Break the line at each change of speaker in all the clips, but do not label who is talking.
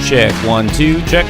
Check 1, 2, check.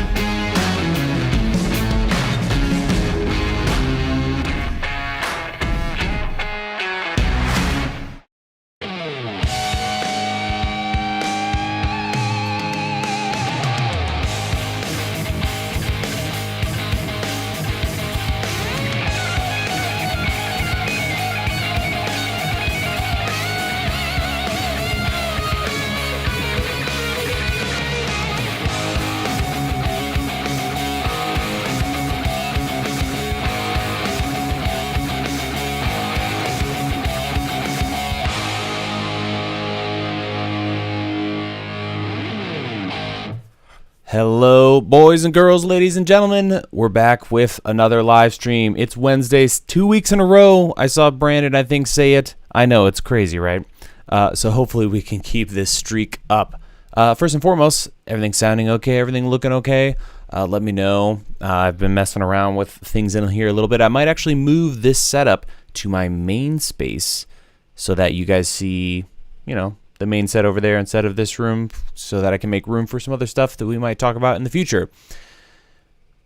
Hello, boys and girls, ladies and gentlemen. We're back with another live stream. It's Wednesdays, 2 weeks in a row. I saw Brandon, I think, say it. I know, it's crazy, right? So hopefully we can keep this streak up. First and foremost, everything sounding okay? Everything looking okay? Let me know. I've been messing around with things in here a little bit. I might actually move this setup to my main space so that you guys see, you know, the main set over there instead of this room, so that I can make room for some other stuff that we might talk about in the future.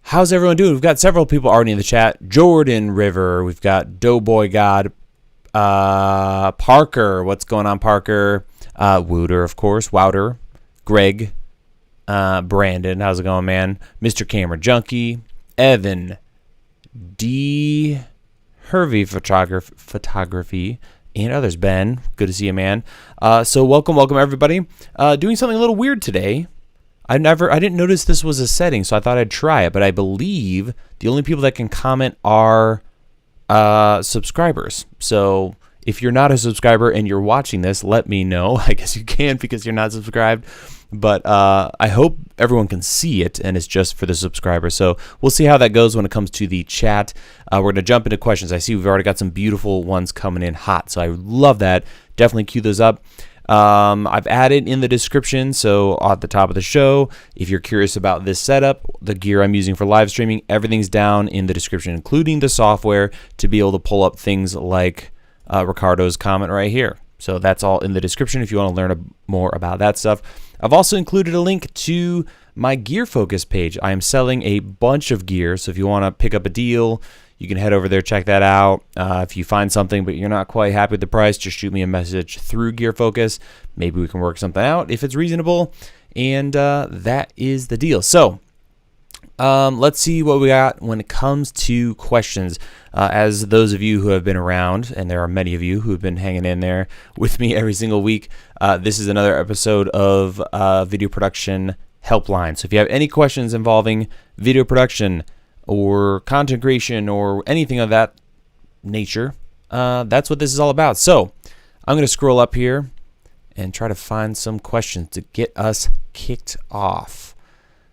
How's everyone doing? We've got several people already in the chat. Jordan River, we've got Doughboy God, Parker, what's going on, Parker? Wooter, of course, Wouter, Greg, Brandon, how's it going, man? Mr. Camera Junkie, Evan, D. Hervey Photography, and others. Ben, good to see you, man. So welcome everybody. Doing something a little weird today. I didn't notice this was a setting, so I thought I'd try it. But I believe the only people that can comment are subscribers. So if you're not a subscriber and you're watching this, let me know. I guess you can because you're not subscribed. But I hope everyone can see it, and it's just for the subscribers. So we'll see how that goes when it comes to the chat. We're going to jump into questions. I see we've already got some beautiful ones coming in hot, so I love that. Definitely queue those up. I've added in the description, so at the top of the show, if you're curious about this setup, the gear I'm using for live streaming, everything's down in the description, including the software to be able to pull up things like Ricardo's comment right here. So that's all in the description if you want to learn more about that stuff. I've also included a link to my Gear Focus page. I am selling a bunch of gear, so if you want to pick up a deal, you can head over there, check that out. If you find something but you're not quite happy with the price, just shoot me a message through Gear Focus. Maybe we can work something out if it's reasonable, and that is the deal. So let's see what we got when it comes to questions. As those of you who have been around, and there are many of you who have been hanging in there with me every single week, this is another episode of Video Production Helpline. So if you have any questions involving video production or content creation or anything of that nature, that's what this is all about. So I'm going to scroll up here and try to find some questions to get us kicked off.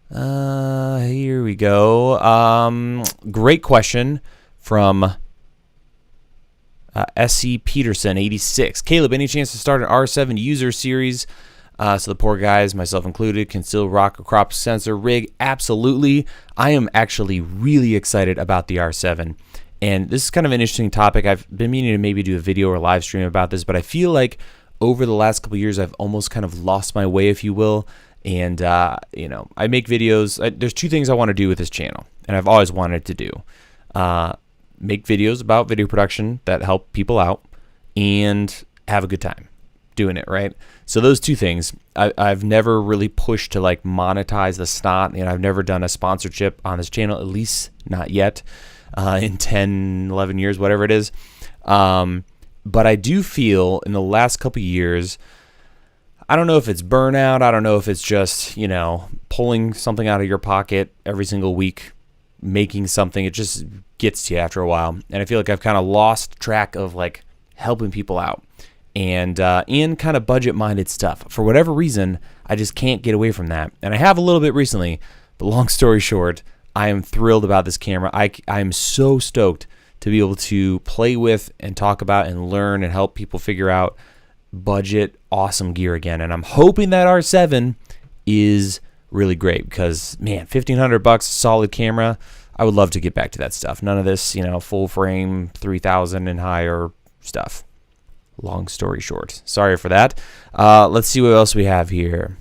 Here we go. Great question from SC Peterson 86. Caleb, any chance to start an R7 user series so the poor guys, myself included, can still rock a crop sensor rig? Absolutely. I am actually really excited about the R7, and this is kind of an interesting topic. I've been meaning to maybe do a video or live stream about this, but I feel like over the last couple of years I've almost kind of lost my way, if you will. And, you know, I make videos. There's two things I want to do with this channel, and I've always wanted to do. Make videos about video production that help people out and have a good time doing it, right? So those two things, I've never really pushed to, like, monetize the snot. And I've never done a sponsorship on this channel, at least not yet, in 10, 11 years, whatever it is. But I do feel in the last couple of years, I don't know if it's burnout. I don't know if it's just, you know, pulling something out of your pocket every single week, making something. It just gets to you after a while. And I feel like I've kind of lost track of, like, helping people out and kind of budget-minded stuff. For whatever reason, I just can't get away from that. And I have a little bit recently, but long story short, I am thrilled about this camera. I am so stoked to be able to play with and talk about and learn and help people figure out budget awesome gear again. And I'm hoping that R7 is really great because, man, $1,500 solid camera. I would love to get back to that stuff. None of this, you know, full frame 3,000 and higher stuff. Long story short, sorry for that. Let's see what else we have here.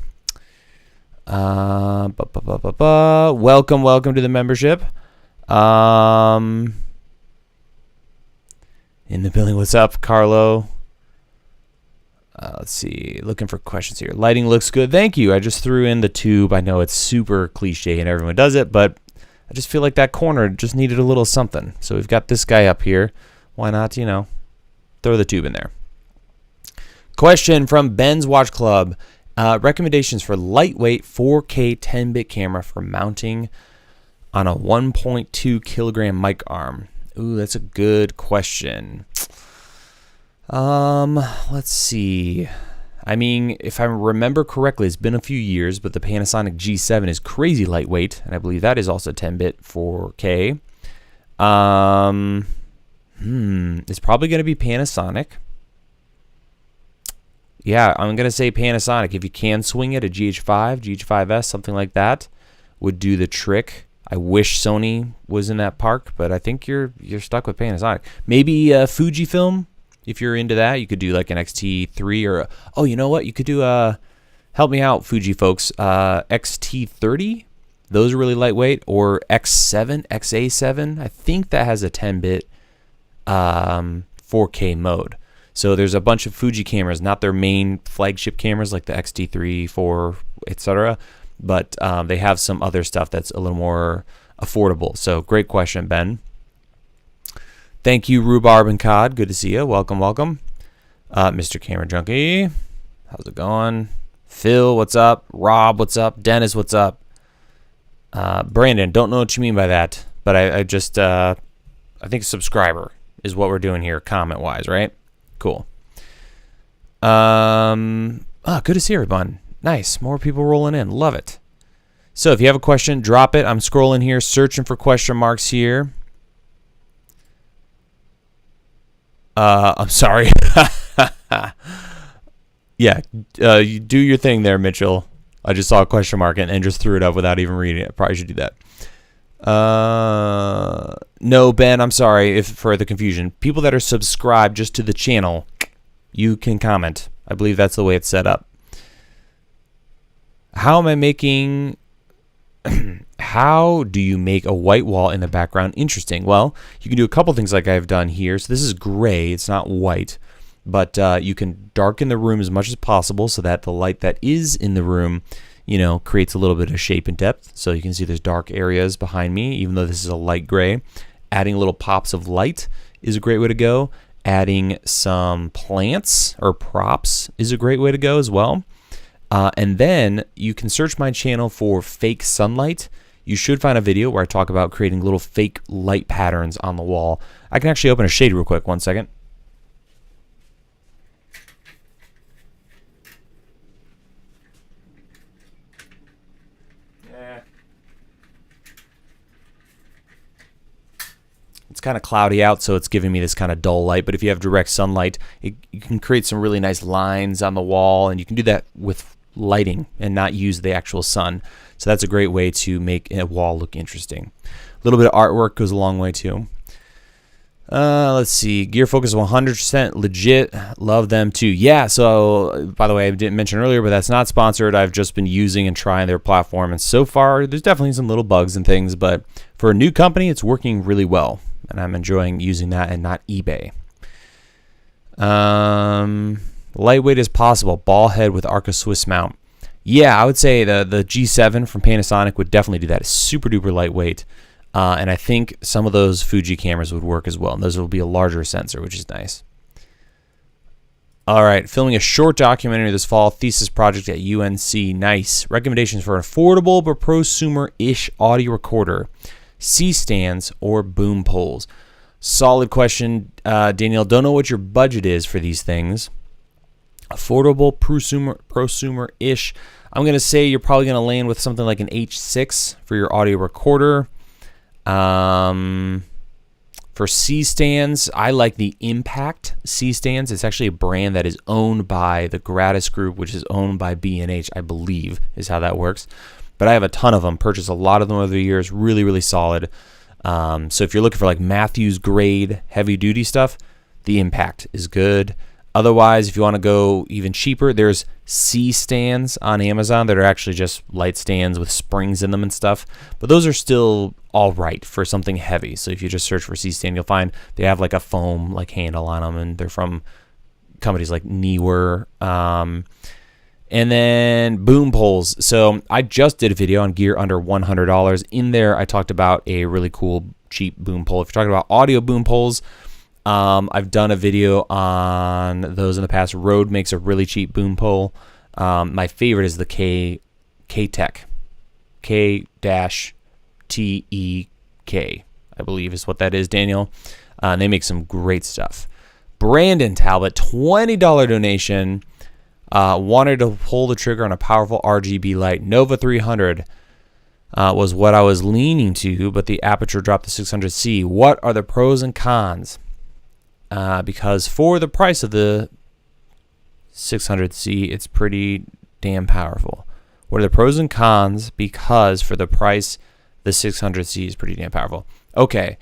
Welcome to the membership. In the building, what's up, Carlo? Let's see, looking for questions here. Lighting looks good. Thank you. I just threw in the tube. I know it's super cliche and everyone does it, but I just feel like that corner just needed a little something. So we've got this guy up here. Why not, throw the tube in there. Question from Ben's Watch Club. Recommendations for lightweight 4K 10-bit camera for mounting on a 1.2 kilogram mic arm. Ooh, that's a good question. Let's see. I mean, if I remember correctly, it's been a few years, but the Panasonic G7 is crazy lightweight, and I believe that is also 10-bit 4K. It's probably going to be Panasonic. Yeah, I'm going to say Panasonic. If you can swing it, a GH5, GH5S, something like that would do the trick. I wish Sony was in that park, but I think you're stuck with Panasonic. Maybe Fujifilm, if you're into that. You could do like an X-T3 or, oh, you know what? You could do, help me out, Fuji folks, X-T30. Those are really lightweight. Or X7, XA7. I think that has a 10-bit 4K mode. So there's a bunch of Fuji cameras, not their main flagship cameras like the X-T3, 4, etc. But they have some other stuff that's a little more affordable. So great question, Ben. Thank you, Rhubarb and Cod. Good to see you. Welcome. Mr. Camera Junkie, how's it going? Phil, what's up? Rob, what's up? Dennis, what's up? Brandon, don't know what you mean by that, but I just I think subscriber is what we're doing here, comment-wise, right? Cool. Good to see everyone. Nice. More people rolling in. Love it. So if you have a question, drop it. I'm scrolling here, searching for question marks here. I'm sorry. Yeah, you do your thing there, Mitchell. I just saw a question mark and just threw it up without even reading it. Probably should do that. No, Ben, I'm sorry for the confusion. People that are subscribed just to the channel, you can comment. I believe that's the way it's set up. How am I making... How do you make a white wall in the background interesting? Well, you can do a couple things like I've done here. So this is gray. It's not white. But you can darken the room as much as possible so that the light that is in the room, creates a little bit of shape and depth. So you can see there's dark areas behind me, even though this is a light gray. Adding little pops of light is a great way to go. Adding some plants or props is a great way to go as well. And then you can search my channel for fake sunlight. You should find a video where I talk about creating little fake light patterns on the wall. I can actually open a shade real quick. 1 second. It's kind of cloudy out, so it's giving me this kind of dull light. But if you have direct sunlight, you can create some really nice lines on the wall, and you can do that with lighting and not use the actual sun. So that's a great way to make a wall look interesting. A little bit of artwork goes a long way too. Let's see. Gear Focus 100% legit. Love them too. Yeah, so by the way, I didn't mention earlier, but that's not sponsored. I've just been using and trying their platform, and so far there's definitely some little bugs and things, but for a new company, it's working really well, and I'm enjoying using that and not eBay. Lightweight as possible. Ball head with Arca Swiss mount. Yeah, I would say the G7 from Panasonic would definitely do that. It's super duper lightweight. And I think some of those Fuji cameras would work as well. And those will be a larger sensor, which is nice. All right, filming a short documentary this fall, thesis project at UNC. Nice. Recommendations for an affordable but prosumer-ish audio recorder. C-stands or boom poles. Solid question, Danielle. Don't know what your budget is for these things. Affordable, prosumer-ish. I'm going to say you're probably going to land with something like an H6 for your audio recorder. For C-stands, I like the Impact C-stands. It's actually a brand that is owned by the Gratis Group, which is owned by B&H, I believe, is how that works. But I have a ton of them, purchased a lot of them over the years, really, really solid. So if you're looking for like Matthews grade heavy duty stuff, the Impact is good. Otherwise, if you want to go even cheaper, there's C stands on Amazon that are actually just light stands with springs in them and stuff. But those are still all right for something heavy. So if you just search for C stand, you'll find they have like a foam like handle on them, and they're from companies like Neewer. And then boom poles. So I just did a video on gear under $100. In there, I talked about a really cool cheap boom pole. If you're talking about audio boom poles, I've done a video on those in the past. Rode makes a really cheap boom pole. My favorite is the K-Tech. K-T-E-K, I believe is what that is, Daniel. And they make some great stuff. Brandon Talbot, $20 donation. Wanted to pull the trigger on a powerful RGB light. Nova 300 was what I was leaning to, but the aperture dropped to 600C. What are the pros and cons? Because for the price of the 600C, it's pretty damn powerful. What are the pros and cons? Because for the price, the 600C is pretty damn powerful. Okay,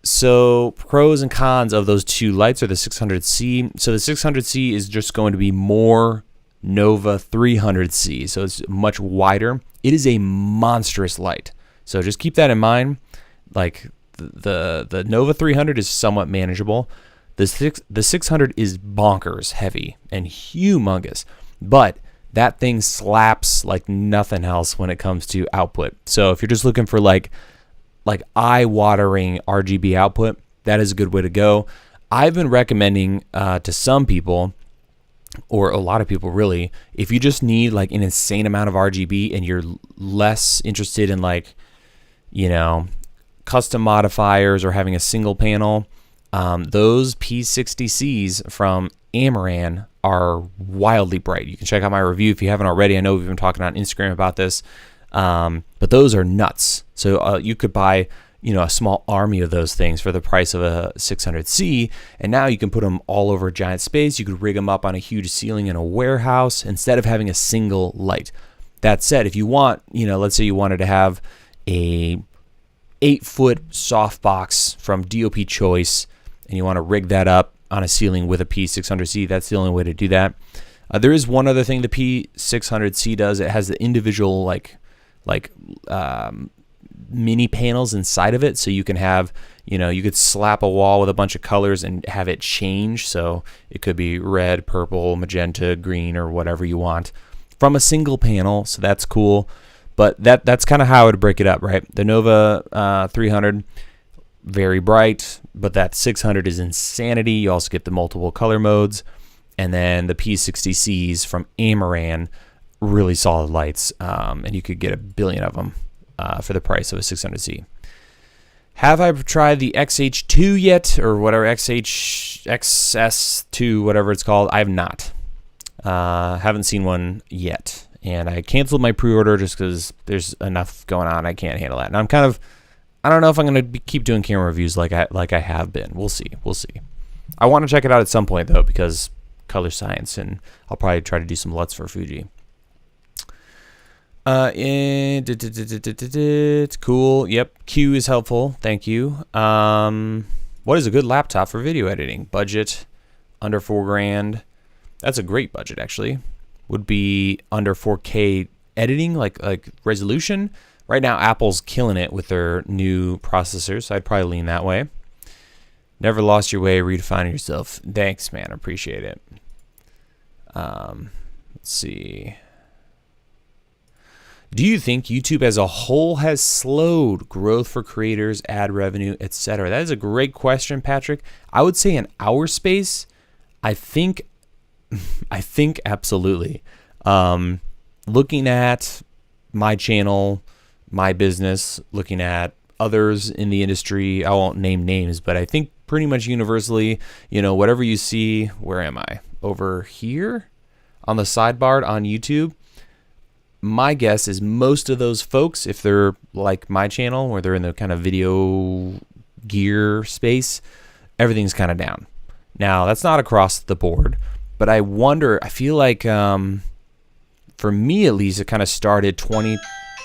so pros and cons of those two lights are the 600C. So the 600C is just going to be more Nova 300C, so it's much wider. It is a monstrous light, so just keep that in mind. Like the Nova 300 is somewhat manageable. The 600 is bonkers heavy and humongous, but that thing slaps like nothing else when it comes to output. So if you're just looking for like eye-watering RGB output, that is a good way to go. I've been recommending to some people, or a lot of people really, if you just need like an insane amount of RGB and you're less interested in like, you know, custom modifiers or having a single panel, those P60Cs from Amaran are wildly bright. You can check out my review if you haven't already. I know we've been talking on Instagram about this, but those are nuts. So you could buy, you know, a small army of those things for the price of a 600C, and now you can put them all over a giant space. You could rig them up on a huge ceiling in a warehouse instead of having a single light. That said, if you want, you know, let's say you wanted to have a 8-foot softbox from DOP Choice, and you want to rig that up on a ceiling with a P600C, that's the only way to do that. There is one other thing the P600C does. It has the individual like mini panels inside of it, so you can have, you know, you could slap a wall with a bunch of colors and have it change. So it could be red, purple, magenta, green, or whatever you want from a single panel. So that's cool. But that's kind of how I would break it up, right? The Nova 300, very bright, but that 600 is insanity. You also get the multiple color modes. And then the P60Cs from Amaran, really solid lights, and you could get a billion of them for the price of a 600C. Have I tried the XH2 yet, or whatever, XS2, whatever it's called? I have not. Haven't seen one yet, and I canceled my pre-order just because there's enough going on. I can't handle that. And I'm kind of, I don't know if I'm going to keep doing camera reviews like I have been. We'll see. I want to check it out at some point though, because color science, and I'll probably try to do some LUTs for Fuji. Cool. Yep. Q is helpful. Thank you. What is a good laptop for video editing? Budget under $4,000. That's a great budget, actually. Would be under 4K editing, like resolution. Right now, Apple's killing it with their new processors, so I'd probably lean that way. Never lost your way, redefining yourself. Thanks, man. Appreciate it. Let's see. Do you think YouTube as a whole has slowed growth for creators, ad revenue, etc.? That is a great question, Patrick. I would say in our space, I think absolutely. Looking at my channel, my business, looking at others in the industry, I won't name names, but I think pretty much universally, you know, whatever you see, where am I? Over here on the sidebar on YouTube. My guess is most of those folks, if they're like my channel, where they're in the kind of video gear space, everything's kind of down. Now, that's not across the board, but I wonder, I feel like for me at least, it kind of started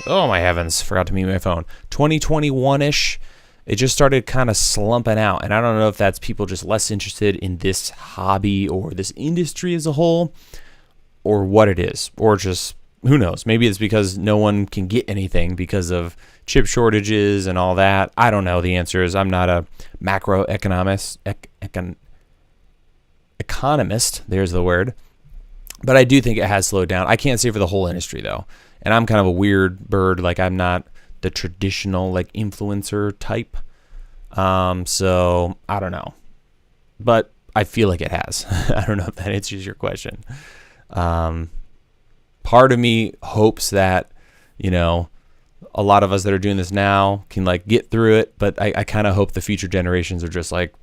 oh my heavens, forgot to mute my phone, 2021-ish. it just started kind of slumping out. And I don't know if that's people just less interested in this hobby or this industry as a whole, or what it is, or just who knows. Maybe it's because no one can get anything because of chip shortages and all that. I don't know the answers. I'm not a macroeconomist, economist, there's the word. But I do think it has slowed down. I can't say for the whole industry though. And I'm kind of a weird bird. Like I'm not the traditional like influencer type. So I don't know. But I feel like it has. I don't know if that answers your question. Part of me hopes that, you know, a lot of us that are doing this now can like get through it, but I kind of hope the future generations are just like,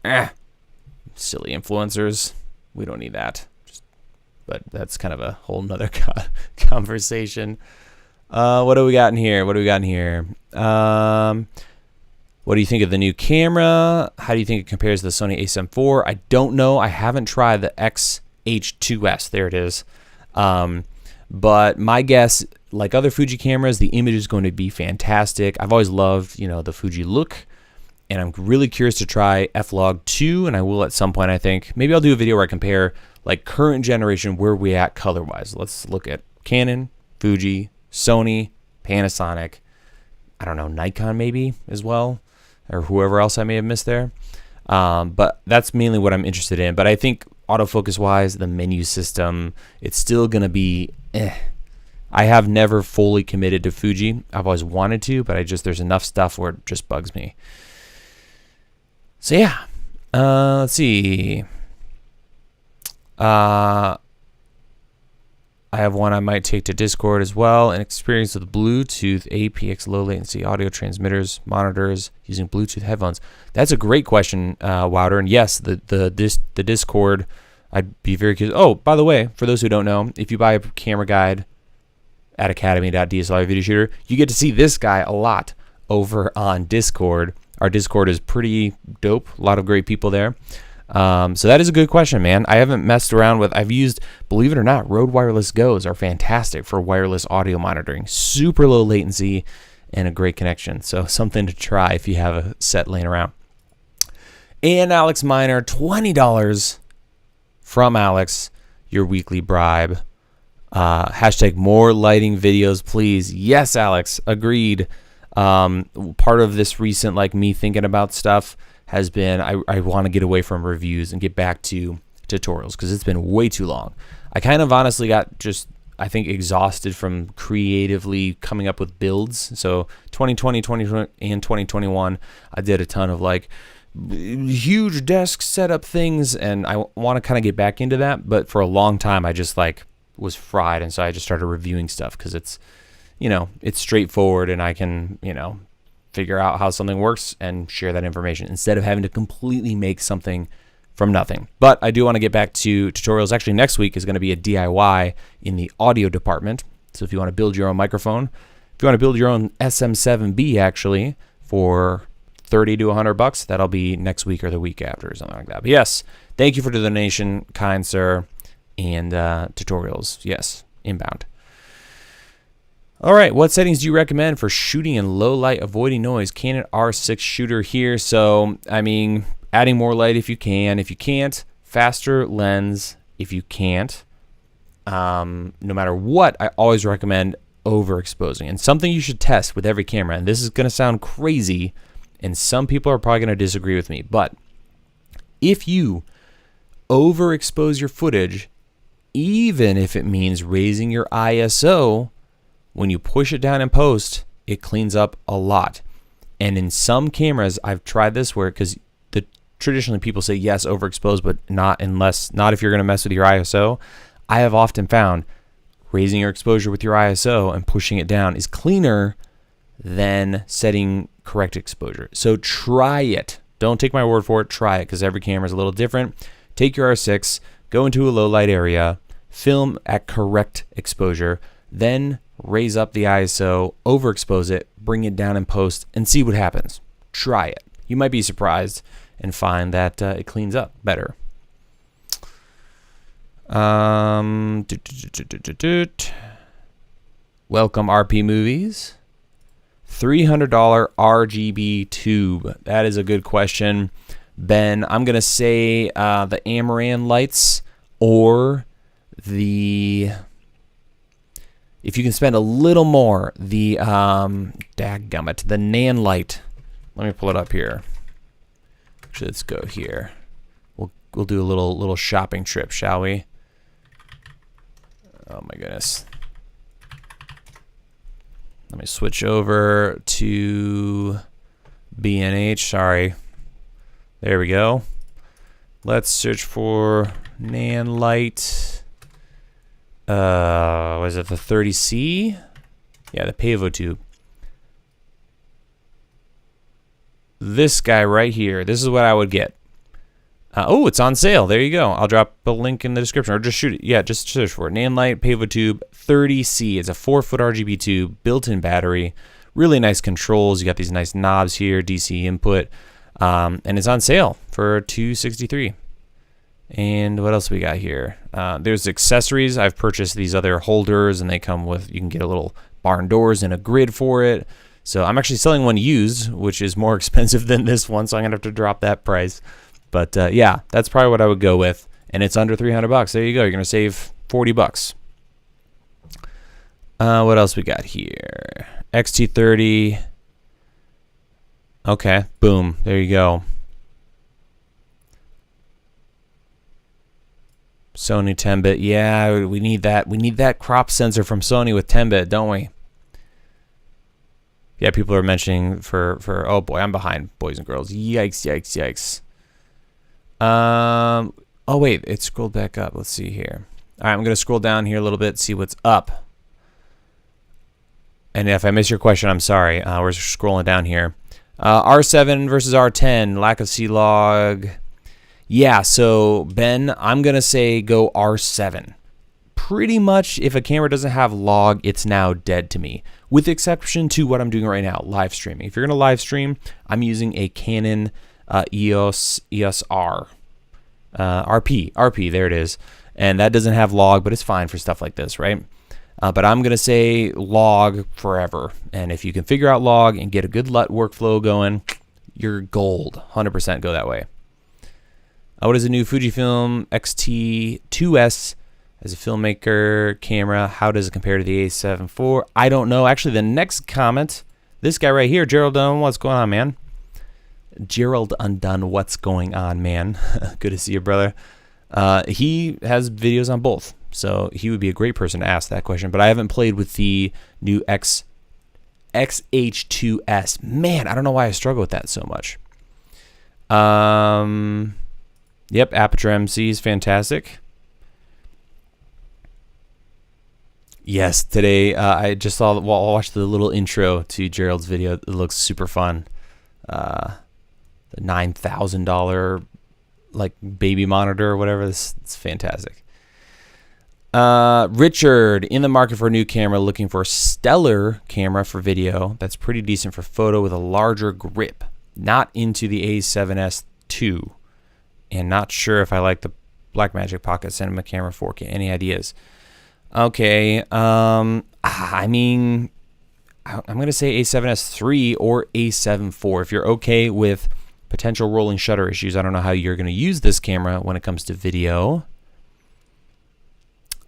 silly influencers. We don't need that. But that's kind of a whole nother conversation. What do we got in here? What do you think of the new camera? How do you think it compares to the Sony a7 IV? I don't know. I haven't tried the XH2S. There it is. But my guess, like other Fuji cameras, the image is going to be fantastic. I've always loved, you know, the Fuji look, and I'm really curious to try F-Log 2, and I will at some point, I think. Maybe I'll do a video where I compare like current generation, where we at color-wise. Let's look at Canon, Fuji, Sony, Panasonic, I don't know, Nikon maybe as well, or whoever else I may have missed there. But that's mainly what I'm interested in. But I think autofocus-wise, the menu system, it's still going to be I have never fully committed to Fuji. I've always wanted to, but there's enough stuff where it just bugs me. So yeah, let's see. I have one I might take to Discord as well. An experience with Bluetooth apx low latency audio transmitters, monitors using Bluetooth headphones. That's a great question, Wouter. And yes, the Discord, I'd be very curious. Oh, by the way, for those who don't know, if you buy a camera guide at academy.dslr video shooter, you get to see this guy a lot over on Discord. Our Discord is pretty dope. A lot of great people there. So that is a good question, man. I haven't messed around with, I've used, believe it or not, Rode Wireless Go's are fantastic for wireless audio monitoring. Super low latency and a great connection. So something to try if you have a set laying around. And Alex Miner, $20 from Alex, your weekly bribe. Hashtag more lighting videos, please. Yes, Alex, agreed. Part of this recent, like me thinking about stuff has been, I want to get away from reviews and get back to tutorials because it's been way too long. I kind of honestly got just, I think, exhausted from creatively coming up with builds. So 2020, 2020, and 2021, I did a ton of like huge desk setup things, and I want to kind of get back into that. But for a long time, I just like was fried, and so I just started reviewing stuff because it's, you know, it's straightforward, and I can, you know, figure out how something works and share that information instead of having to completely make something from nothing. But I do want to get back to tutorials. Actually, next week is going to be a DIY in the audio department. So if you want to build your own microphone, if you want to build your own SM7B actually for $30 to $100, that'll be next week or the week after or something like that. But yes, thank you for the donation, kind sir, and tutorials. Yes, inbound. All right, what settings do you recommend for shooting in low light, avoiding noise? Canon R6 shooter here. So, I mean, adding more light if you can. If you can't, faster lens if you can't. No matter what, I always recommend overexposing. And something you should test with every camera, and this is going to sound crazy, and some people are probably going to disagree with me, but if you overexpose your footage, even if it means raising your ISO, when you push it down in post, it cleans up a lot. And in some cameras, I've tried this where, because traditionally people say yes, overexpose, but not if you're going to mess with your ISO. I have often found raising your exposure with your ISO and pushing it down is cleaner than setting correct exposure. So try it. Don't take my word for it. Try it, because every camera is a little different. Take your R6, go into a low light area, film at correct exposure, then raise up the ISO, overexpose it, bring it down in post, and see what happens. Try it. You might be surprised and find that it cleans up better. Welcome RP Movies. $300 RGB tube. That is a good question, Ben. I'm gonna say the Amaran lights, or the, if you can spend a little more, the dadgummit, the Nan light. Let me pull it up here. Actually, let's go here. We'll do a little shopping trip, shall we? Oh my goodness. Let me switch over to B&H. Sorry. There we go. Let's search for Nan light. Was it the 30C? Yeah, the Pavo tube. This guy right here. This is what I would get. Oh, it's on sale. There you go. I'll drop a link in the description, or just shoot it. Yeah, just search for it. Nan light Pavo tube 30C. It's a 4-foot RGB tube, built-in battery, really nice controls. You got these nice knobs here, DC input, and it's on sale for $263. And what else we got here? There's accessories. I've purchased these other holders, and they come with, you can get a little barn doors and a grid for it. So I'm actually selling one used, which is more expensive than this one, so I'm gonna have to drop that price. But yeah, that's probably what I would go with, and it's under $300. There you go. You're gonna save $40. What else we got here? XT30. Okay, boom. There you go. Sony 10-bit. Yeah, we need that. We need that crop sensor from Sony with 10-bit, don't we? Yeah, people are mentioning for oh boy, I'm behind, boys and girls. Yikes, yikes, yikes. Oh wait, it scrolled back up. Let's see here. All right, I'm gonna scroll down here a little bit, see what's up. And if I miss your question, I'm sorry. We're scrolling down here. R7 versus R10, lack of C-Log. Yeah, so Ben, I'm gonna say go R7. Pretty much, if a camera doesn't have log, it's now dead to me. With exception to what I'm doing right now, live streaming. If you're gonna live stream, I'm using a Canon EOS R. RP, there it is. And that doesn't have log, but it's fine for stuff like this, right? But I'm going to say log forever. And if you can figure out log and get a good LUT workflow going, you're gold. 100% go that way. What is a new Fujifilm X-T2S as a filmmaker camera? How does it compare to the A7 IV? I don't know. Actually, the next comment, this guy right here, Gerald Undone, what's going on, man? Gerald Undone, what's going on, man? Good to see you, brother. He has videos on both, so he would be a great person to ask that question. But I haven't played with the new XH2S. Man, I don't know why I struggle with that so much. Yep, Aperture MC is fantastic. Yes, today I just saw. Well, I watched the little intro to Gerald's video. It looks super fun. The $9,000 like baby monitor or whatever. It's fantastic. Richard, in the market for a new camera, looking for a stellar camera for video that's pretty decent for photo with a larger grip. Not into the A7S II, and not sure if I like the Blackmagic Pocket Cinema Camera 4K. Any ideas? Okay, I mean, I'm going to say A7S III or A7 IV. If you're okay with potential rolling shutter issues, I don't know how you're going to use this camera when it comes to video.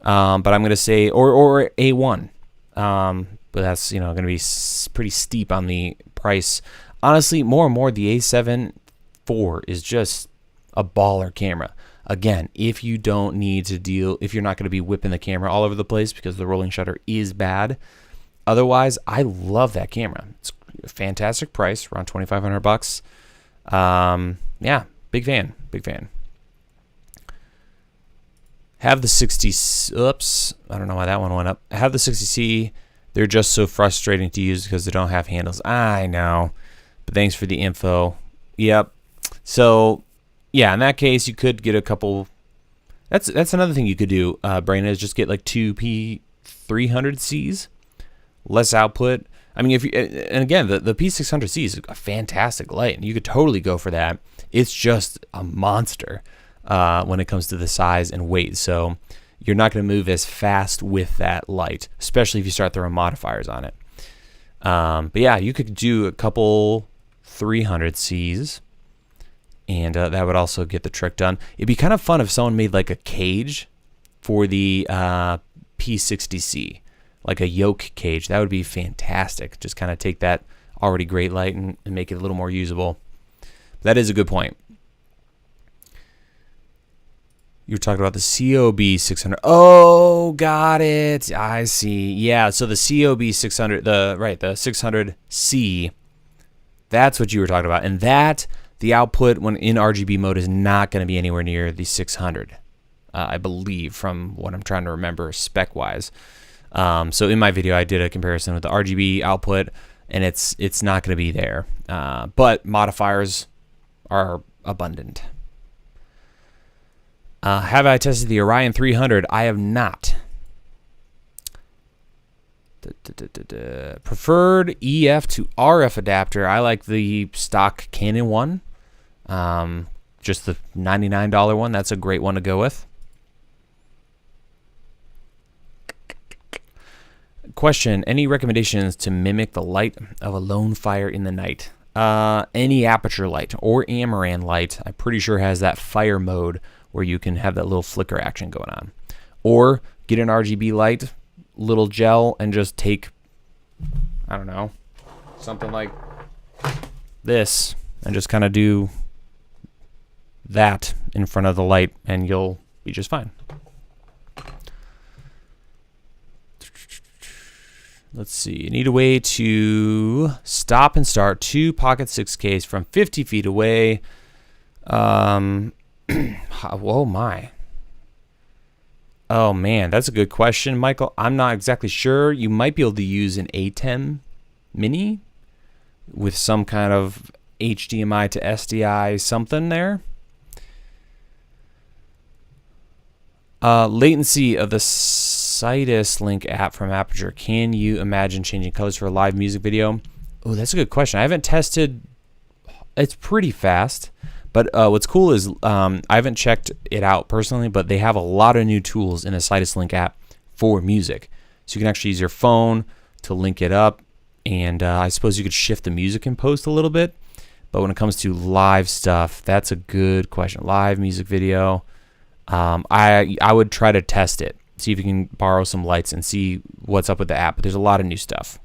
But I'm going to say, or A1. But that's, going to be pretty steep on the price. Honestly, more and more, the A7 IV is just a baller camera. Again, if you don't need to deal, if you're not going to be whipping the camera all over the place because the rolling shutter is bad. Otherwise, I love that camera. It's a fantastic price, around $2,500. Yeah, big fan, big fan. Have the 60, oops, I don't know why that one went up. Have the 60C. They're just so frustrating to use because they don't have handles. I know, but thanks for the info. Yep. So, yeah, in that case, you could get a couple. That's another thing you could do, Brandon, is just get like two P300Cs, less output. I mean, if you, and again, the P600C is a fantastic light, and you could totally go for that. It's just a monster when it comes to the size and weight. So you're not going to move as fast with that light, especially if you start throwing modifiers on it. But yeah, you could do a couple 300Cs, and that would also get the trick done. It'd be kind of fun if someone made like a cage for the P60C, like a yoke cage. That would be fantastic. Just kind of take that already great light and make it a little more usable. That is a good point. You were talking about the COB 600. Oh, got it. I see. Yeah, so the COB 600, the 600C, that's what you were talking about. And that, the output when in RGB mode is not going to be anywhere near the 600, I believe, from what I'm trying to remember spec-wise. So in my video, I did a comparison with the RGB output, and it's not going to be there. But modifiers are abundant. Have I tested the Orion 300? I have not. Preferred EF to RF adapter. I like the stock Canon one. Just the $99 one. That's a great one to go with. Question, any recommendations to mimic the light of a lone fire in the night? Any aperture light or Amaran light, I'm pretty sure has that fire mode where you can have that little flicker action going on. Or get an RGB light, little gel, and just take, I don't know, something like this, and just kind of do that in front of the light, and you'll be just fine. Let's see. You need a way to stop and start two Pocket 6Ks from 50 feet away. Whoa, my. Oh, man, that's a good question, Michael. I'm not exactly sure. You might be able to use an Atem Mini with some kind of HDMI to SDI something there. Latency of the Citus Link app from Aperture. Can you imagine changing colors for a live music video? Oh, that's a good question. I haven't tested. It's pretty fast. But what's cool is I haven't checked it out personally, but they have a lot of new tools in the Citus Link app for music. So you can actually use your phone to link it up. And I suppose you could shift the music in post a little bit. But when it comes to live stuff, that's a good question. Live music video. I would try to test it. See if you can borrow some lights and see what's up with the app. But there's a lot of new stuff.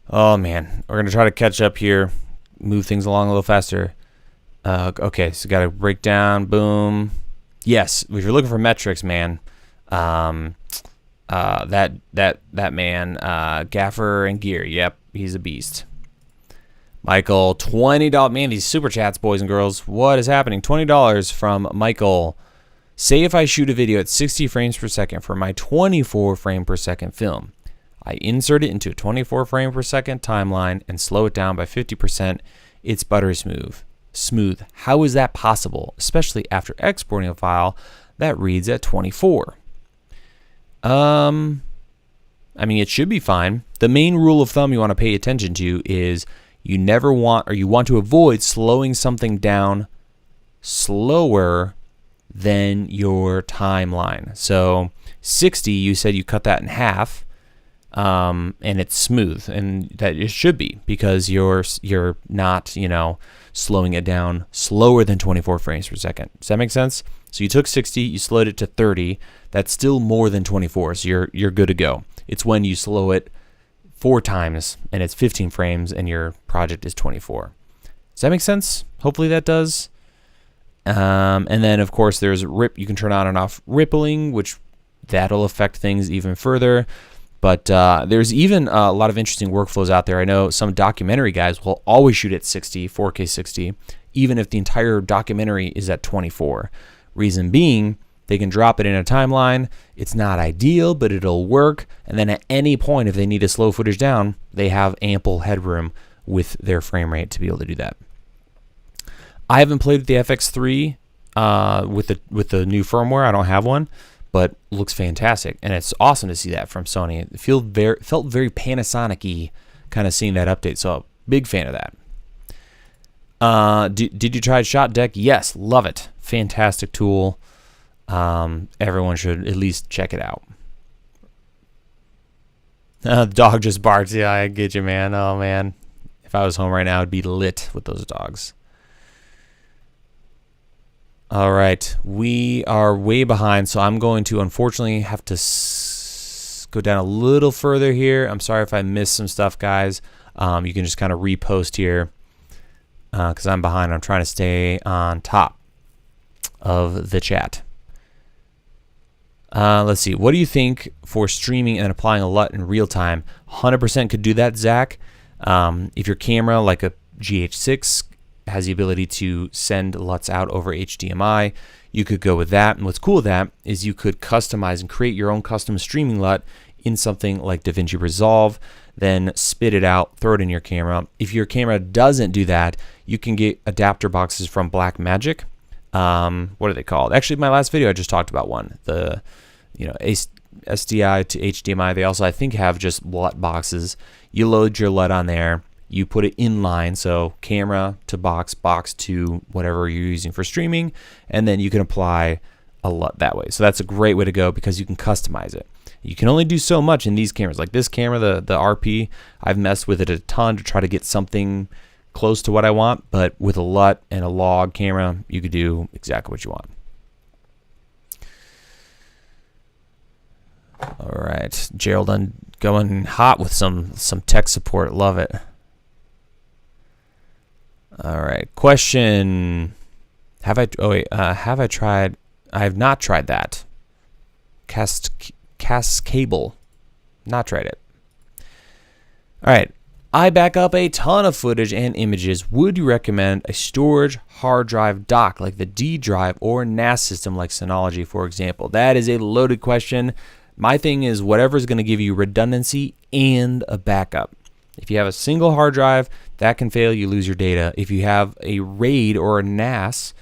Oh, man. We're going to try to catch up here. Move things along a little faster. Okay, so got to break down. Boom. Yes, if you're looking for metrics, man, that man, Gaffer and Gear. Yep, he's a beast. Michael, $20. Man, these super chats, boys and girls. What is happening? $20 from Michael. Say if I shoot a video at 60 frames per second for my 24 frame per second film. I insert it into a 24 frame per second timeline and slow it down by 50%. It's buttery smooth. How is that possible, especially after exporting a file that reads at 24? I mean, it should be fine. The main rule of thumb you want to pay attention to is you want to avoid slowing something down slower than your timeline. So 60, you said you cut that in half. And it's smooth, and that it should be because you're not, slowing it down slower than 24 frames per second. Does that make sense? So you took 60, you slowed it to 30. That's still more than 24, so you're good to go. It's when you slow it 4 times and it's 15 frames and your project is 24. Does that make sense? Hopefully that does. And then of course there's you can turn on and off rippling, which that'll affect things even further. But there's even a lot of interesting workflows out there. I know some documentary guys will always shoot at 60, 4K 60, even if the entire documentary is at 24. Reason being, they can drop it in a timeline. It's not ideal, but it'll work. And then at any point, if they need to slow footage down, they have ample headroom with their frame rate to be able to do that. I haven't played with the FX3 with the new firmware. I don't have one. But looks fantastic, and it's awesome to see that from Sony. It felt very Panasonic-y, kind of seeing that update. So big fan of that. Did you try Shot Deck? Yes, love it. Fantastic tool. Everyone should at least check it out. The dog just barks. Yeah, I get you, man. Oh, man. If I was home right now, I'd be lit with those dogs. All right. We are way behind, so I'm going to unfortunately have to go down a little further here. I'm sorry if I missed some stuff, guys. You can just kind of repost here because I'm behind. I'm trying to stay on top of the chat. Let's see. What do you think for streaming and applying a LUT in real time? 100% could do that, Zach. If your camera, like a GH6, has the ability to send LUTs out over HDMI, you could go with that. And what's cool with that is you could customize and create your own custom streaming LUT in something like DaVinci Resolve, then spit it out, throw it in your camera. If your camera doesn't do that, you can get adapter boxes from Blackmagic. What are they called? Actually, my last video I just talked about one. The SDI to HDMI. They also, I think, have just LUT boxes. You load your LUT on there. You put it in line, so camera to box, box to whatever you're using for streaming, and then you can apply a LUT that way. So that's a great way to go because you can customize it. You can only do so much in these cameras. Like this camera, the RP, I've messed with it a ton to try to get something close to what I want, but with a LUT and a log camera, you could do exactly what you want. All right, Gerald going hot with some tech support. Love it. All right, question. Have I tried? I have not tried that. Cable. Not tried it. All right. I back up a ton of footage and images. Would you recommend a storage hard drive dock like the D drive or NAS system like Synology, for example? That is a loaded question. My thing is whatever is going to give you redundancy and a backup. If you have a single hard drive, that can fail, you lose your data. If you have a RAID or a NAS,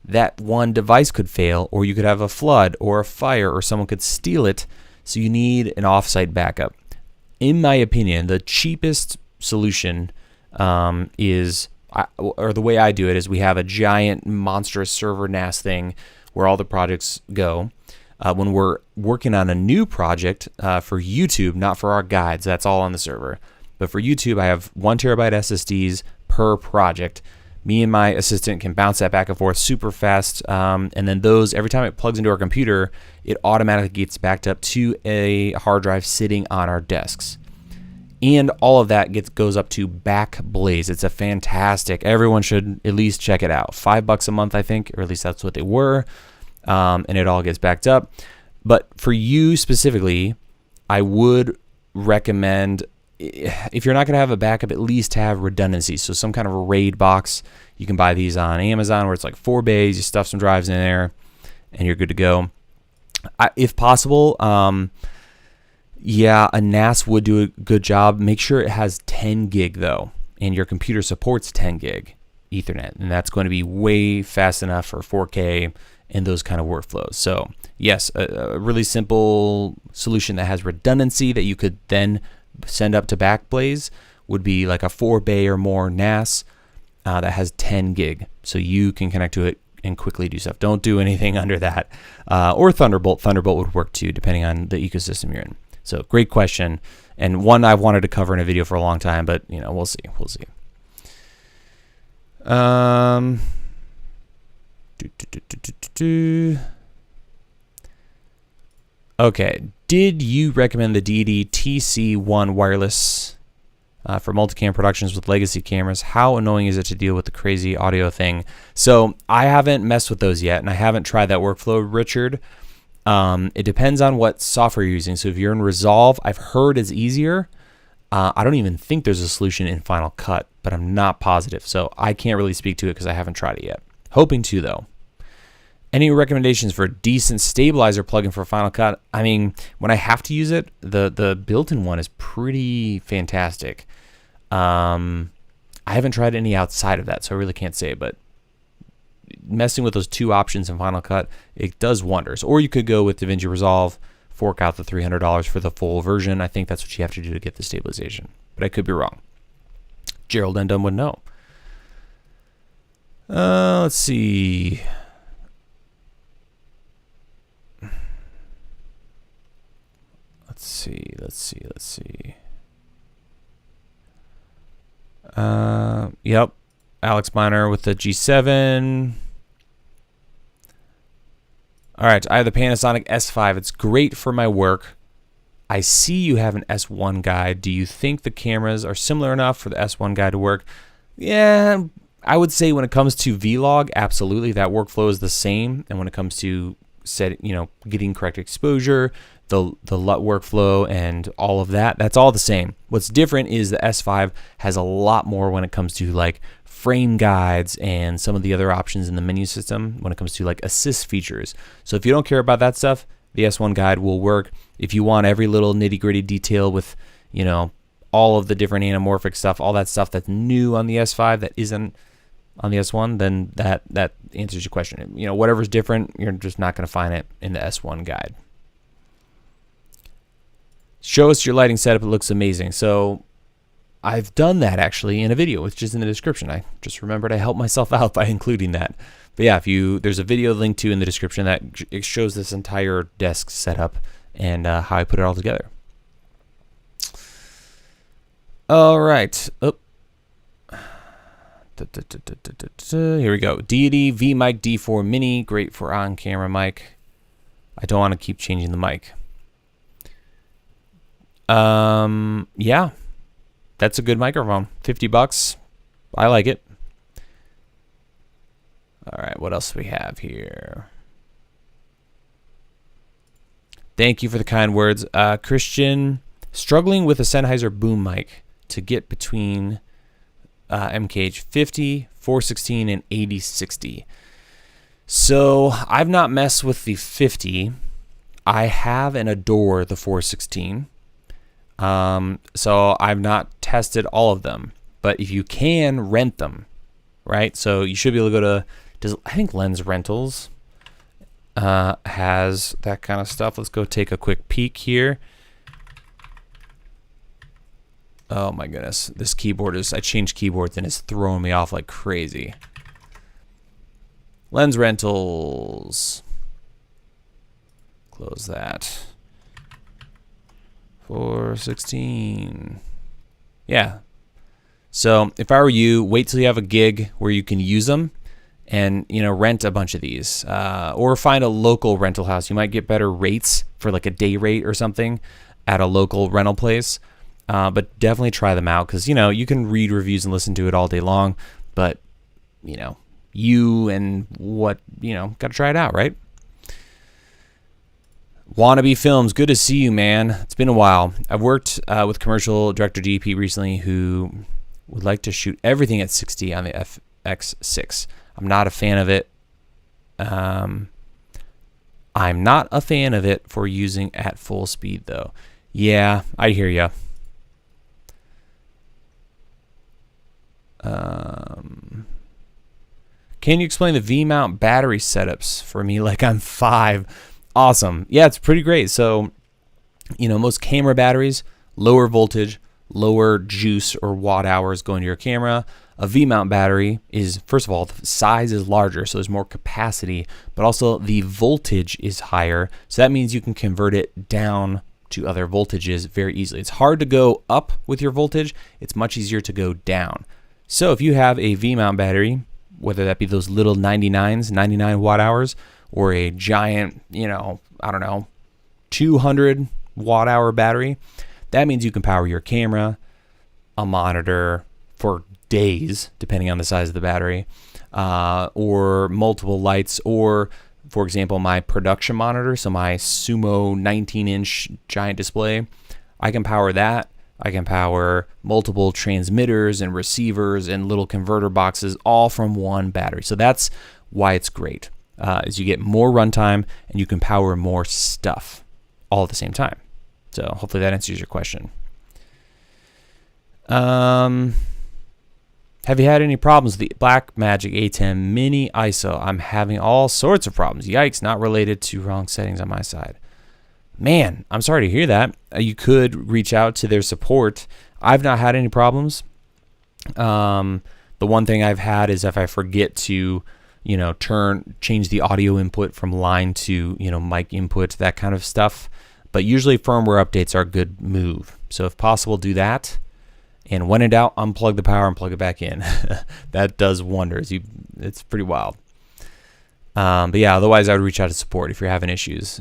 that one device could fail, or you could have a flood or a fire, or someone could steal it, so you need an offsite backup. In my opinion, the cheapest solution is, or the way I do it is we have a giant monstrous server NAS thing where all the projects go. When we're working on a new project for YouTube, not for our guides, that's all on the server. But for YouTube, I have 1 terabyte SSDs per project. Me and my assistant can bounce that back and forth super fast. And then those, every time it plugs into our computer, it automatically gets backed up to a hard drive sitting on our desks. And all of that goes up to Backblaze. It's a fantastic, everyone should at least check it out. $5 a month, I think, or at least that's what they were. And it all gets backed up. But for you specifically, I would recommend, if you're not going to have a backup, at least have redundancy. So some kind of a RAID box. You can buy these on Amazon where it's like 4 bays. You stuff some drives in there and you're good to go. If possible, yeah, a NAS would do a good job. Make sure it has 10 gig though, and your computer supports 10 gig Ethernet, and that's going to be way fast enough for 4K and those kind of workflows. So yes, a really simple solution that has redundancy that you could then send up to Backblaze would be like a 4 bay or more NAS that has 10 gig. So you can connect to it and quickly do stuff. Don't do anything under that. Or Thunderbolt. Thunderbolt would work too, depending on the ecosystem you're in. So great question, and one I've wanted to cover in a video for a long time, but you know, we'll see. We'll see. Okay, did you recommend the DD TC1 wireless for multicam productions with legacy cameras? How annoying is it to deal with the crazy audio thing? So I haven't messed with those yet, and I haven't tried that workflow, Richard. It depends on what software you're using. So if you're in Resolve, I've heard it's easier. I don't even think there's a solution in Final Cut, but I'm not positive. So I can't really speak to it because I haven't tried it yet. Hoping to, though. Any recommendations for a decent stabilizer plugin for Final Cut? I mean, when I have to use it, the built-in one is pretty fantastic. I haven't tried any outside of that, so I really can't say, but messing with those two options in Final Cut, it does wonders. Or you could go with DaVinci Resolve, fork out the $300 for the full version. I think that's what you have to do to get the stabilization, but I could be wrong. Gerald Endum would know. Let's see. Let's see. Yep. Alex Miner with the G7. All right, I have the Panasonic S5. It's great for my work. I see you have an S1 guide. Do you think the cameras are similar enough for the S1 guide to work? Yeah, I would say when it comes to vlog, absolutely, that workflow is the same. And when it comes to getting correct exposure, the LUT workflow and all of that, that's all the same. What's different is the S5 has a lot more when it comes to like frame guides and some of the other options in the menu system when it comes to like assist features. So if you don't care about that stuff, the S1 guide will work. If you want every little nitty-gritty detail with, all of the different anamorphic stuff, all that stuff that's new on the S5 that isn't on the S1, then that answers your question. Whatever's different, you're just not going to find it in the S1 guide. Show us your lighting setup. It looks amazing. So I've done that actually in a video, which is in the description. I just remembered I helped myself out by including that. But yeah, there's a video linked to in the description that it shows this entire desk setup and how I put it all together. All right. Here we go. Deity V-Mic D4 Mini, great for on-camera mic. I don't want to keep changing the mic. Yeah, that's a good microphone. $50. I like it. All right, what else do we have here? Thank you for the kind words. Christian, struggling with a Sennheiser boom mic to get between MKH 50, 416, and 8060. So I've not messed with the 50. I have and adore the 416. So I've not tested all of them, but if you can rent them, right? So you should be able to go to, I think Lens Rentals has that kind of stuff. Let's go take a quick peek here. Oh my goodness, this keyboard I changed keyboards and it's throwing me off like crazy. Lens Rentals. Close that. 416. Yeah. So if I were you, wait till you have a gig where you can use them and rent a bunch of these, or find a local rental house. You might get better rates for like a day rate or something at a local rental place. But definitely try them out because you can read reviews and listen to it all day long, but you and what got to try it out, right? Wannabe Films, good to see you, man. It's been a while. I've worked with commercial director DP recently who would like to shoot everything at 60 on the FX6. I'm not a fan of it. I'm not a fan of it for using at full speed though. Yeah, I hear ya. Can you explain the V-mount battery setups for me like I'm 5? Awesome. Yeah, it's pretty great. So, most camera batteries, lower voltage, lower juice or watt hours going to your camera. A V-mount battery is, first of all, the size is larger, so there's more capacity, but also the voltage is higher. So that means you can convert it down to other voltages very easily. It's hard to go up with your voltage. It's much easier to go down. So if you have a V-mount battery, whether that be those little 99s, 99 watt hours, or a giant, 200 watt hour battery, that means you can power your camera, a monitor for days, depending on the size of the battery, or multiple lights, or for example, my production monitor, so my Sumo 19-inch giant display, I can power that. I can power multiple transmitters and receivers and little converter boxes all from one battery. So that's why it's great, is you get more runtime and you can power more stuff all at the same time. So hopefully that answers your question. Have you had any problems with the Blackmagic Atem Mini ISO? I'm having all sorts of problems. Yikes, not related to wrong settings on my side. Man, I'm sorry to hear that. You could reach out to their support. I've not had any problems. The one thing I've had is if I forget to, change the audio input from line to, mic input, that kind of stuff. But usually firmware updates are a good move. So if possible, do that. And when in doubt, unplug the power and plug it back in. That does wonders. It's pretty wild. But yeah, otherwise I would reach out to support if you're having issues.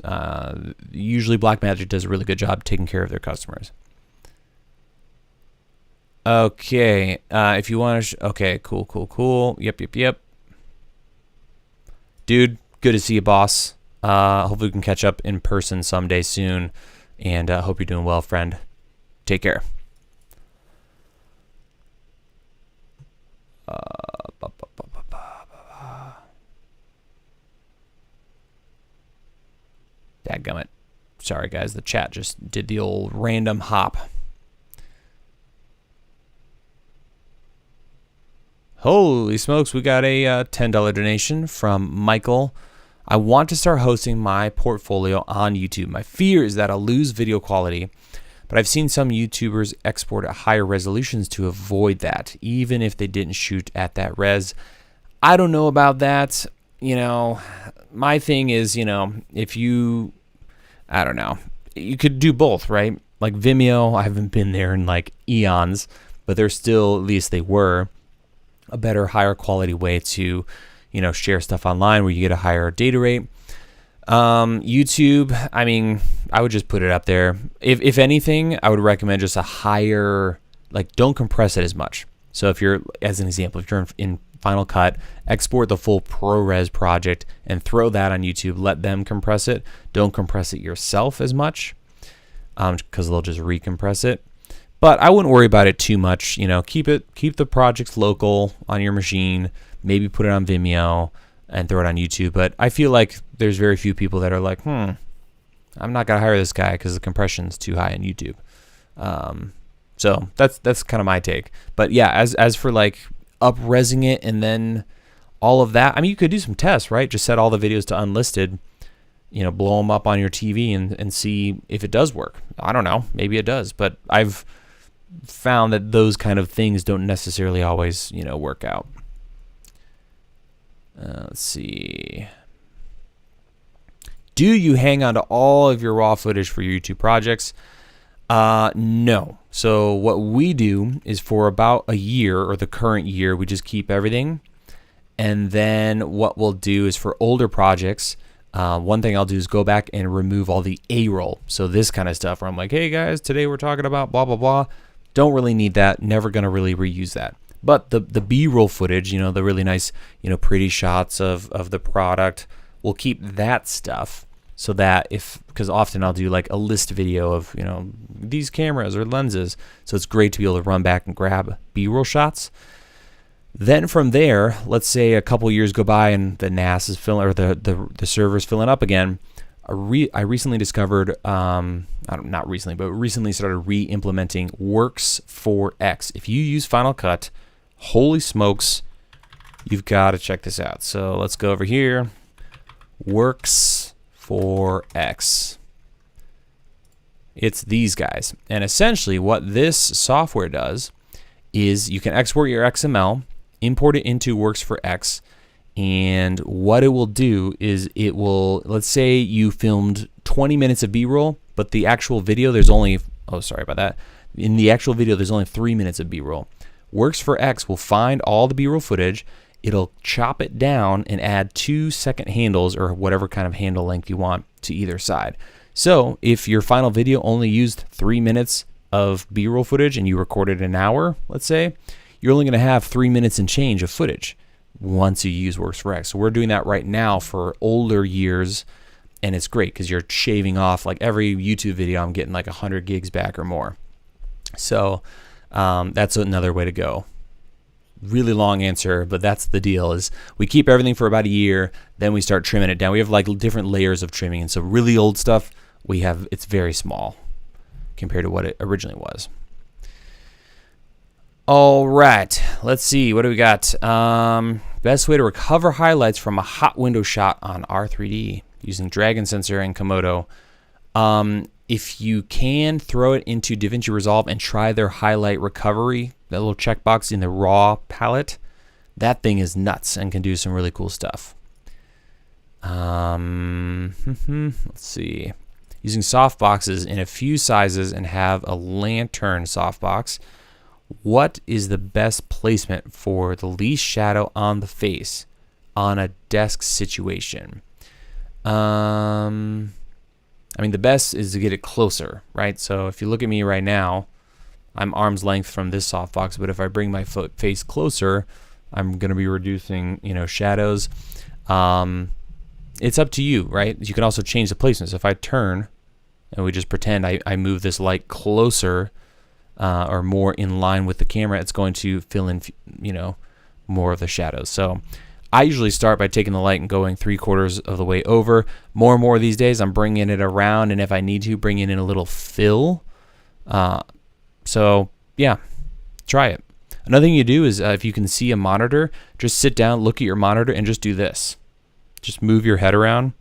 Usually Blackmagic does a really good job taking care of their customers. Okay, if you want to, okay, cool. Yep. Dude, good to see you, boss. Hopefully we can catch up in person someday soon. And hope you're doing well, friend. Take care. Dadgummit. Sorry, guys. The chat just did the old random hop. Holy smokes, we got a $10 donation from Michael. I want to start hosting my portfolio on YouTube. My fear is that I'll lose video quality, but I've seen some YouTubers export at higher resolutions to avoid that, even if they didn't shoot at that res. I don't know about that. You know, my thing is, you know, if you, I don't know, you could do both, right? Like Vimeo, I haven't been there in like eons, but they're still, at least they were, a better, higher quality way to, you know, share stuff online where you get a higher data rate. YouTube, I mean, I would just put it up there. If anything, I would recommend just a higher, like, don't compress it as much. So if you're, as an example, if you're in Final Cut, export the full ProRes project and throw that on YouTube. Let them compress it. Don't compress it yourself as much, because they'll just recompress it. But I wouldn't worry about it too much. You know, keep the projects local on your machine. Maybe put it on Vimeo and throw it on YouTube. But I feel like there's very few people that are like, I'm not gonna hire this guy because the compression's too high on YouTube. So that's kind of my take. But yeah, as for like up-resing it and then all of that, I mean, you could do some tests, right? Just set all the videos to unlisted. You know, blow them up on your TV and see if it does work. I don't know. Maybe it does. But I've found that those kind of things don't necessarily always, you know, work out. Let's see. Do you hang on to all of your raw footage for your YouTube projects? No. So what we do is for about a year, or the current year, we just keep everything. And then what we'll do is for older projects, one thing I'll do is go back and remove all the A-roll. So this kind of stuff where I'm like, hey guys, today we're talking about blah, blah, blah. Don't really need that. Never going to really reuse that. But the B-roll footage, you know, the really nice, you know, pretty shots of the product, we'll keep that stuff so that because often I'll do like a list video of, you know, these cameras or lenses. So it's great to be able to run back and grab B-roll shots. Then from there, let's say a couple years go by and the NAS is filling, or the server's filling up again. I recently discovered, not recently, but recently started re-implementing Works for X. If you use Final Cut, holy smokes, you've got to check this out. So let's go over here. Works for X. It's these guys. And essentially what this software does is you can export your XML, import it into Works for X, and what it will do is it will, let's say you filmed 20 minutes of B-roll, but the actual video there's only, oh sorry about that, in the actual video there's only 3 minutes of B-roll. Works for X will find all the B-roll footage, it'll chop it down and add 2-second handles or whatever kind of handle length you want to either side. So if your final video only used 3 minutes of B-roll footage and you recorded an hour, let's say, you're only going to have 3 minutes and change of footage once you use Works for X. So we're doing that right now for older years, and it's great because you're shaving off, like every YouTube video I'm getting like 100 gigs back or more. So that's another way to go. Really long answer, but that's the deal, is we keep everything for about a year, then we start trimming it down. We have like different layers of trimming, and so really old stuff, it's very small compared to what it originally was. All right, let's see, what do we got? Best way to recover highlights from a hot window shot on R3D using Dragon Sensor and Komodo. If you can, throw it into DaVinci Resolve and try their highlight recovery, that little checkbox in the raw palette. That thing is nuts and can do some really cool stuff. Let's see. using softboxes in a few sizes and have a lantern softbox. What is the best placement for the least shadow on the face on a desk situation? I mean, the best is to get it closer, right? So if you look at me right now, I'm arm's length from this softbox, but if I bring my face closer, I'm going to be reducing, shadows. It's up to you, right? You can also change the placement. So if I turn and we just pretend I move this light closer or more in line with the camera, it's going to fill in, more of the shadows. So I usually start by taking the light and going 3/4 of the way over. More and more these days, I'm bringing it around, and if I need to, bringing in a little fill. So yeah, try it. Another thing you do is if you can see a monitor, just sit down, look at your monitor, and just do this. Just move your head around,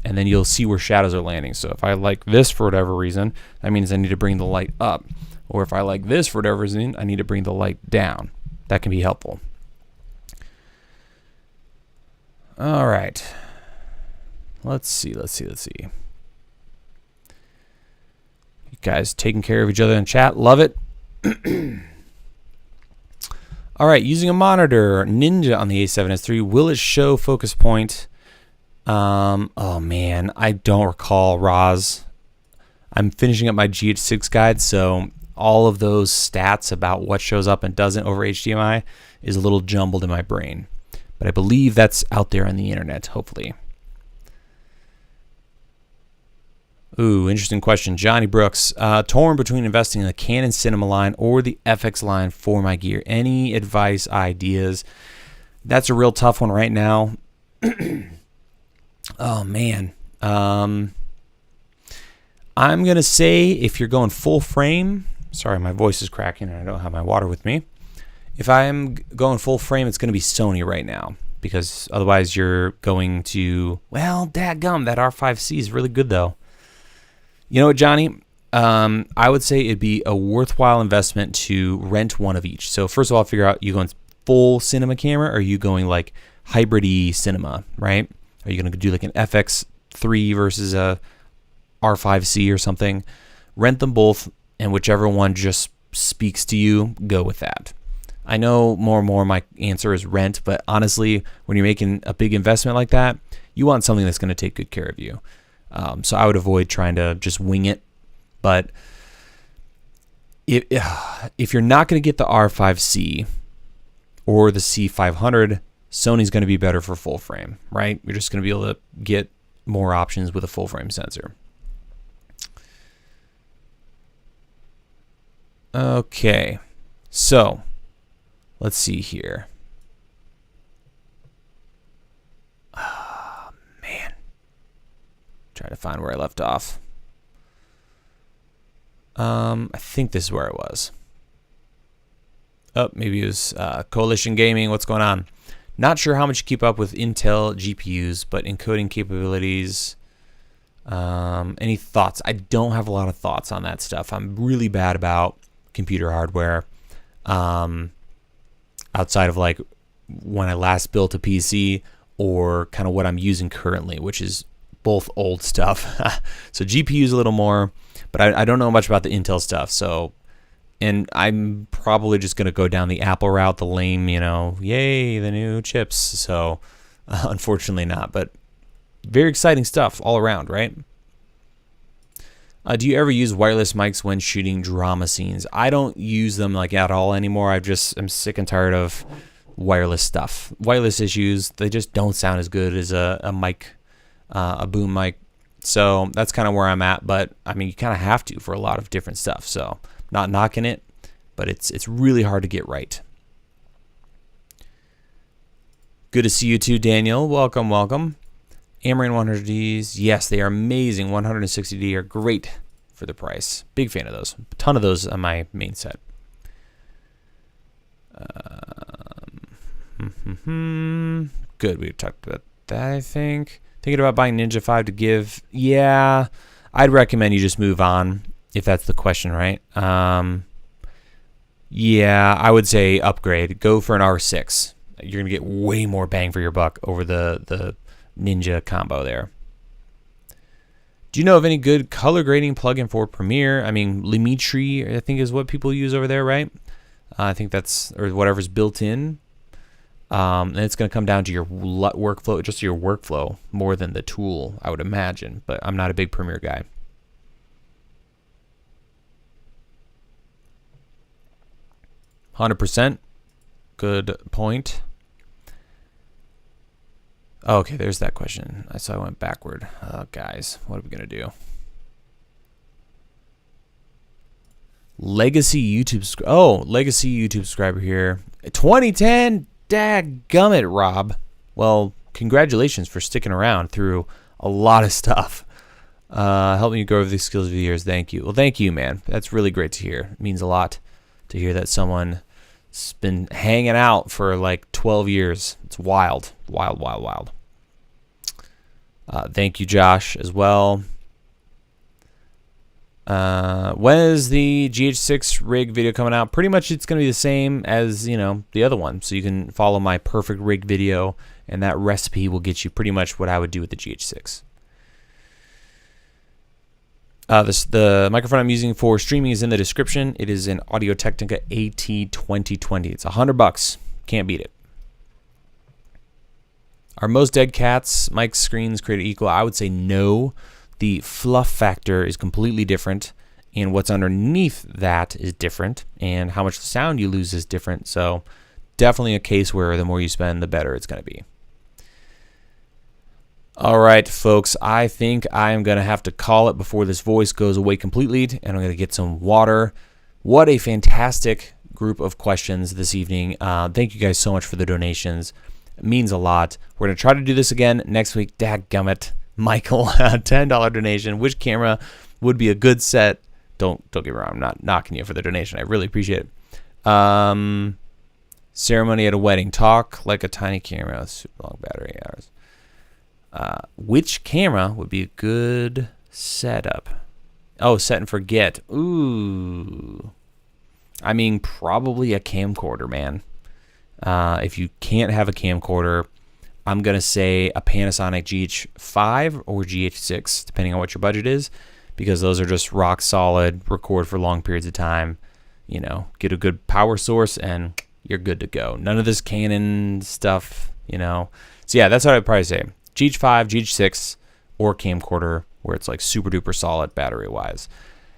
and then you'll see where shadows are landing. So if I like this for whatever reason, that means I need to bring the light up. Or if I like this for whatever reason, I need to bring the light down. That can be helpful. All right. Let's see. You guys taking care of each other in chat. Love it. All right. Using a monitor, Ninja on the A7S III. Will it show focus point? Oh, man. I don't recall, Roz. I'm finishing up my GH6 guide, so all of those stats about what shows up and doesn't over HDMI is a little jumbled in my brain. But I believe that's out there on the internet, hopefully. Ooh, interesting question. Johnny Brooks. Torn between investing in the Canon Cinema line or the FX line for my gear. Any advice, ideas? That's a real tough one right now. Oh, man. I'm going to say if you're going full frame, sorry, my voice is cracking and I don't have my water with me. If I'm going full frame, it's going to be Sony right now, because otherwise you're going to, well, dadgum, that R5C is really good though. You know what, Johnny? I would say it'd be a worthwhile investment to rent one of each. So first of all, figure out, you going full cinema camera, or are you going like hybrid-y cinema, right? Are you going to do like an FX3 versus a R5C or something? Rent them both, and whichever one just speaks to you, go with that. I know more and more my answer is rent, but honestly, when you're making a big investment like that, you want something that's going to take good care of you. So I would avoid trying to just wing it. But if you're not going to get the R5C or the C500, Sony's going to be better for full frame, right? You're just going to be able to get more options with a full frame sensor. Okay, so let's see here. Oh, man. Trying to find where I left off. I think this is where I was. Oh, maybe it was Coalition Gaming. What's going on? Not sure how much you keep up with Intel GPUs, but encoding capabilities. Any thoughts? I don't have a lot of thoughts on that stuff. I'm really bad about computer hardware. Outside of like when I last built a PC or kind of what I'm using currently, which is both old stuff. So GPUs a little more, but I don't know much about the Intel stuff. So, and I'm probably just going to go down the Apple route, the lame, yay, the new chips. So unfortunately not, but very exciting stuff all around, right? Do you ever use wireless mics when shooting drama scenes? I don't use them like at all anymore. I'm sick and tired of wireless stuff. Wireless issues, they just don't sound as good as a mic, a boom mic. So that's kind of where I'm at. But I mean, you kind of have to for a lot of different stuff. So not knocking it, but it's really hard to get right. Good to see you too, Daniel. Welcome, welcome. Amarin 100Ds, yes, they are amazing. 160D are great for the price. Big fan of those. A ton of those on my main set. Good, we've talked about that, I think. Thinking about buying Ninja 5 to give. Yeah, I'd recommend you just move on, if that's the question, right? Yeah, I would say upgrade. Go for an R6. You're going to get way more bang for your buck over the Ninja combo there. Do you know of any good color grading plugin for Premiere? I mean, Limitri, I think, is what people use over there, right? I think that's, or whatever's built in. And it's going to come down to your workflow, just your workflow, more than the tool, I would imagine. But I'm not a big Premiere guy. %. Good point. Okay, there's that question. I went backward. Guys, what are we going to do? Legacy YouTube subscriber here. 2010, dadgummit, Rob. Well, congratulations for sticking around through a lot of stuff. Helping you grow these skills over the years. Thank you. Well, thank you, man. That's really great to hear. It means a lot to hear that someone's been hanging out for like 12 years. It's wild. Wild, wild, wild. Thank you, Josh, as well. When is the GH6 rig video coming out? Pretty much it's going to be the same as, you know, the other one. So you can follow my perfect rig video, and that recipe will get you pretty much what I would do with the GH6. The microphone I'm using for streaming is in the description. It is an Audio-Technica AT2020. It's $100. Can't beat it. Are most dead cats mic screens created equal? I would say no. The fluff factor is completely different, and what's underneath that is different, and how much sound you lose is different. So definitely a case where the more you spend, the better it's going to be. All right, folks, I think I am going to have to call it before this voice goes away completely, and I'm going to get some water. What a fantastic group of questions this evening. Thank you guys so much for the donations. It means a lot. We're going to try to do this again next week. Dadgummit. Michael, $10 donation. Which camera would be a good set? Don't get me wrong. I'm not knocking you for the donation. I really appreciate it. Ceremony at a wedding. Talk like a tiny camera. Super long battery hours. Which camera would be a good setup? Oh, set and forget. Ooh. I mean, probably a camcorder, man. If you can't have a camcorder, I'm going to say a Panasonic GH5 or GH6, depending on what your budget is, because those are just rock solid, record for long periods of time, you know, get a good power source, and you're good to go. None of this Canon stuff, you know. So, yeah, that's what I'd probably say. GH5, GH6, or camcorder, where it's like super duper solid battery-wise.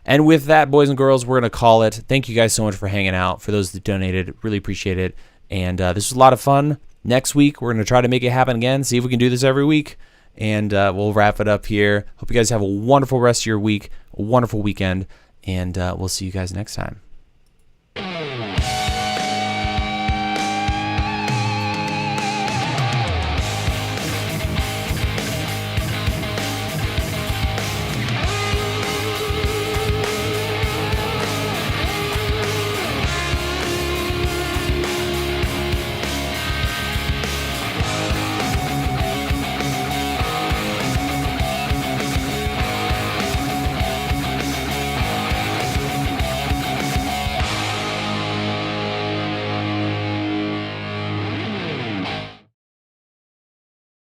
And with that, boys and girls, we're going to call it. Thank you guys so much for hanging out. For those that donated, really appreciate it. And this was a lot of fun. Next week, we're going to try to make it happen again, see if we can do this every week, and we'll wrap it up here. Hope you guys have a wonderful rest of your week, a wonderful weekend, and we'll see you guys next time.